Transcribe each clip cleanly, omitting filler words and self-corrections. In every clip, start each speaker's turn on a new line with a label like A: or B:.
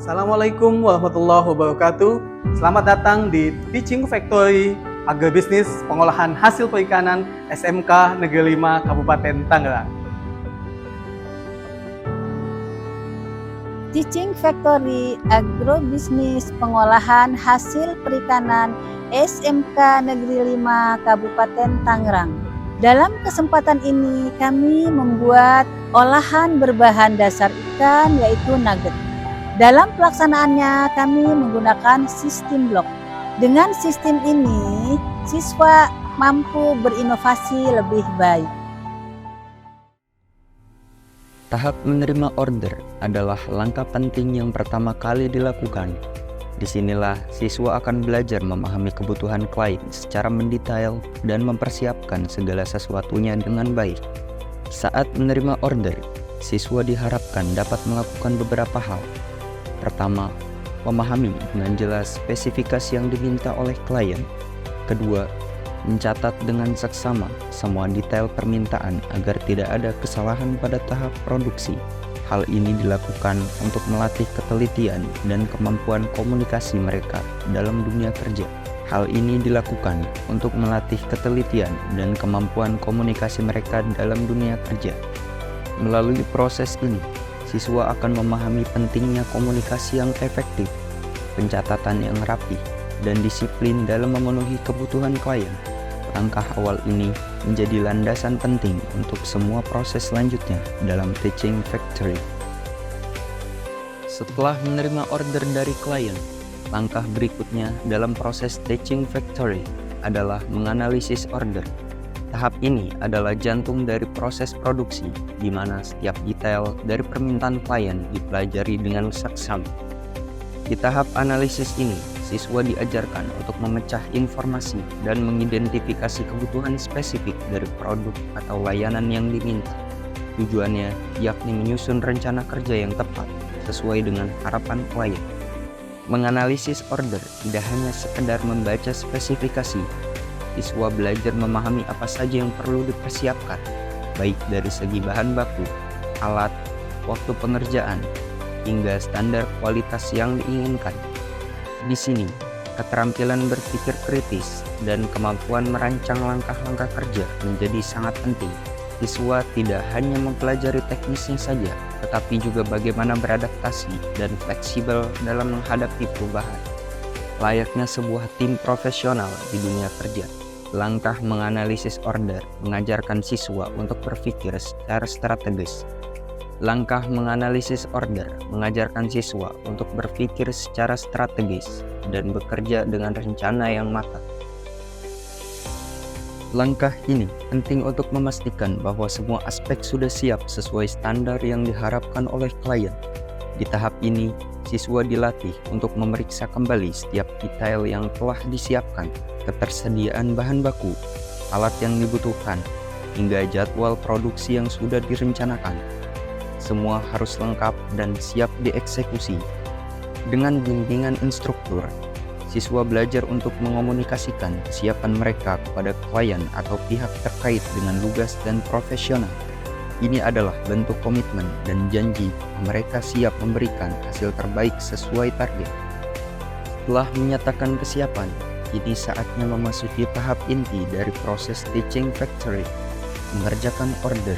A: Assalamualaikum warahmatullahi wabarakatuh. Selamat datang di Teaching Factory Agribisnis Pengolahan Hasil Perikanan SMK Negeri 5 Kabupaten Tangerang.
B: Teaching Factory Agrobisnis Pengolahan Hasil Perikanan SMK Negeri 5 Kabupaten Tangerang. Dalam kesempatan ini kami membuat olahan berbahan dasar ikan yaitu nugget. Dalam pelaksanaannya kami menggunakan sistem blok. Dengan sistem ini siswa mampu berinovasi lebih baik.
C: Tahap menerima order adalah langkah penting yang pertama kali dilakukan. Disinilah siswa akan belajar memahami kebutuhan klien secara mendetail dan mempersiapkan segala sesuatunya dengan baik. Saat menerima order, siswa diharapkan dapat melakukan beberapa hal. Pertama, memahami dengan jelas spesifikasi yang diminta oleh klien. Kedua, mencatat dengan seksama semua detail permintaan agar tidak ada kesalahan pada tahap produksi. Hal ini dilakukan untuk melatih ketelitian dan kemampuan komunikasi mereka dalam dunia kerja. Hal ini dilakukan untuk melatih ketelitian dan kemampuan komunikasi mereka dalam dunia kerja. Melalui proses ini, siswa akan memahami pentingnya komunikasi yang efektif, pencatatan yang rapi, dan disiplin dalam memenuhi kebutuhan klien. Langkah awal ini menjadi landasan penting untuk semua proses selanjutnya dalam Teaching Factory. Setelah menerima order dari klien, langkah berikutnya dalam proses Teaching Factory adalah menganalisis order. Tahap ini adalah jantung dari proses produksi, di mana setiap detail dari permintaan klien dipelajari dengan seksama. Di tahap analisis ini, siswa diajarkan untuk memecah informasi dan mengidentifikasi kebutuhan spesifik dari produk atau layanan yang diminta. Tujuannya yakni menyusun rencana kerja yang tepat sesuai dengan harapan klien. Menganalisis order tidak hanya sekedar membaca spesifikasi. Siswa belajar memahami apa saja yang perlu dipersiapkan, baik dari segi bahan baku, alat, waktu pengerjaan, hingga standar kualitas yang diinginkan. Di sini, keterampilan berpikir kritis dan kemampuan merancang langkah-langkah kerja menjadi sangat penting. Siswa tidak hanya mempelajari teknisnya saja, tetapi juga bagaimana beradaptasi dan fleksibel dalam menghadapi perubahan. Layaknya sebuah tim profesional di dunia kerja, langkah menganalisis order mengajarkan siswa untuk berpikir secara strategis. Langkah menganalisis order mengajarkan siswa untuk berpikir secara strategis dan bekerja dengan rencana yang matang. Langkah ini penting untuk memastikan bahwa semua aspek sudah siap sesuai standar yang diharapkan oleh klien. Di tahap ini, siswa dilatih untuk memeriksa kembali setiap detail yang telah disiapkan, ketersediaan bahan baku, alat yang dibutuhkan, hingga jadwal produksi yang sudah direncanakan. Semua harus lengkap dan siap dieksekusi. Dengan bimbingan instruktur, siswa belajar untuk mengomunikasikan kesiapan mereka kepada klien atau pihak terkait dengan lugas dan profesional. Ini adalah bentuk komitmen dan janji mereka siap memberikan hasil terbaik sesuai target. Setelah menyatakan kesiapan, kini saatnya memasuki tahap inti dari proses Teaching Factory, mengerjakan order.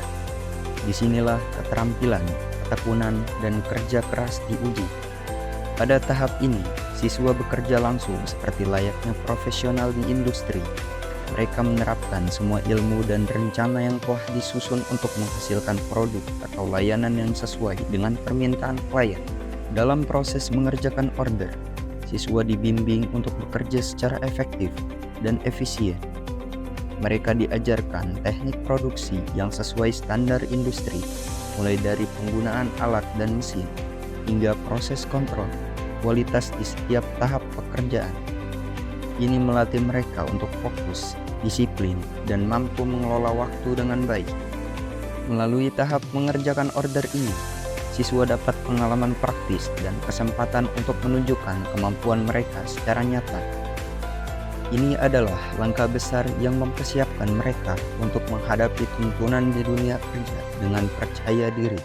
C: Disinilah keterampilan, ketekunan, dan kerja keras diuji. Pada tahap ini, siswa bekerja langsung seperti layaknya profesional di industri. Mereka menerapkan semua ilmu dan rencana yang telah disusun untuk menghasilkan produk atau layanan yang sesuai dengan permintaan klien. Dalam proses mengerjakan order, siswa dibimbing untuk bekerja secara efektif dan efisien. Mereka diajarkan teknik produksi yang sesuai standar industri, mulai dari penggunaan alat dan mesin, hingga proses kontrol kualitas di setiap tahap pekerjaan. Ini melatih mereka untuk fokus, disiplin, dan mampu mengelola waktu dengan baik. Melalui tahap mengerjakan order ini, siswa dapat pengalaman praktis dan kesempatan untuk menunjukkan kemampuan mereka secara nyata. Ini adalah langkah besar yang mempersiapkan mereka untuk menghadapi tuntunan di dunia kerja dengan percaya diri.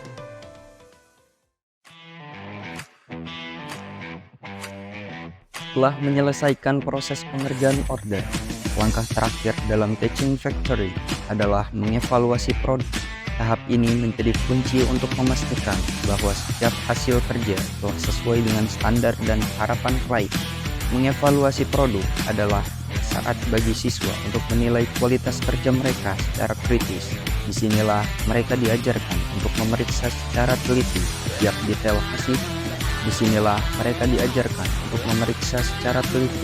C: Setelah menyelesaikan proses pengerjaan order, langkah terakhir dalam Teaching Factory adalah mengevaluasi produk. Tahap ini menjadi kunci untuk memastikan bahwa setiap hasil kerja telah sesuai dengan standar dan harapan klien. Mengevaluasi produk adalah saat bagi siswa untuk menilai kualitas kerja mereka secara kritis. Disinilah mereka diajarkan untuk memeriksa secara teliti setiap detail hasil. Disinilah mereka diajarkan untuk memeriksa secara teliti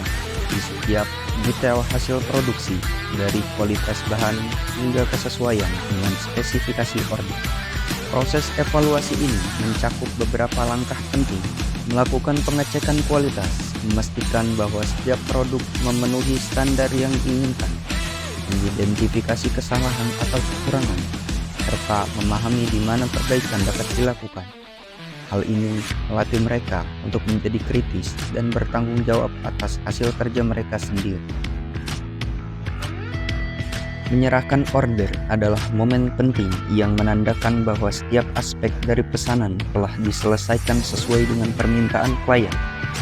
C: di setiap detail hasil produksi, dari kualitas bahan hingga kesesuaian dengan spesifikasi order. Proses evaluasi ini mencakup beberapa langkah penting: melakukan pengecekan kualitas, memastikan bahwa setiap produk memenuhi standar yang diinginkan, mengidentifikasi kesalahan atau kekurangan, serta memahami di mana perbaikan dapat dilakukan. Hal ini melatih mereka untuk menjadi kritis dan bertanggung jawab atas hasil kerja mereka sendiri. Menyerahkan order adalah momen penting yang menandakan bahwa setiap aspek dari pesanan telah diselesaikan sesuai dengan permintaan klien.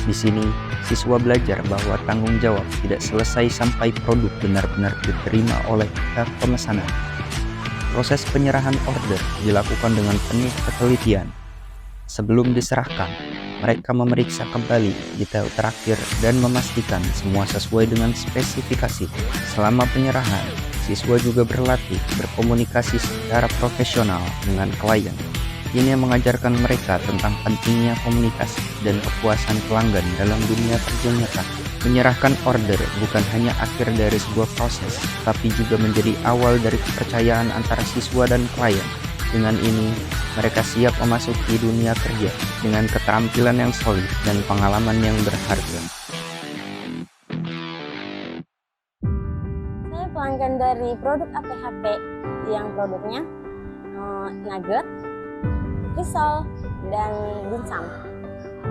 C: Di sini, siswa belajar bahwa tanggung jawab tidak selesai sampai produk benar-benar diterima oleh pihak pemesanan. Proses penyerahan order dilakukan dengan penuh ketelitian. Sebelum diserahkan, mereka memeriksa kembali detail terakhir dan memastikan semua sesuai dengan spesifikasi. Selama penyerahan, siswa juga berlatih berkomunikasi secara profesional dengan klien. Ini mengajarkan mereka tentang pentingnya komunikasi dan kepuasan pelanggan dalam dunia kerja nyata. Menyerahkan order bukan hanya akhir dari sebuah proses, tapi juga menjadi awal dari kepercayaan antara siswa dan klien. Dengan ini, mereka siap memasuki dunia kerja dengan keterampilan yang solid dan pengalaman yang berharga.
D: Saya pelanggan dari produk APHP yang produknya nugget, risol, dan dimsum.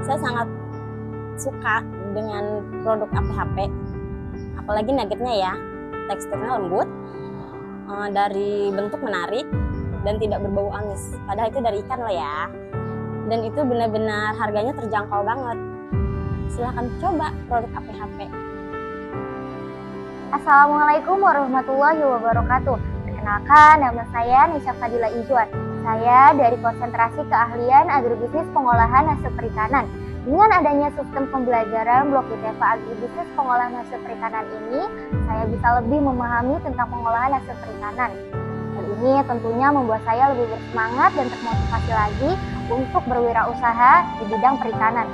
D: Saya sangat suka dengan produk APHP, apalagi nuggetnya ya, teksturnya lembut, dari bentuk menarik, dan tidak berbau amis. Padahal itu dari ikan loh ya. Dan itu benar-benar harganya terjangkau banget. Silahkan coba produk APHP.
E: Assalamualaikum warahmatullahi wabarakatuh. Perkenalkan, nama saya Nisha Fadila Izwan. Saya dari Konsentrasi Keahlian Agribisnis Pengolahan Hasil Perikanan. Dengan adanya sistem pembelajaran Blok ITEFA Agribisnis Pengolahan Hasil Perikanan ini, saya bisa lebih memahami tentang pengolahan hasil perikanan. Hal ini tentunya membuat saya lebih bersemangat dan termotivasi lagi untuk berwirausaha di bidang perikanan.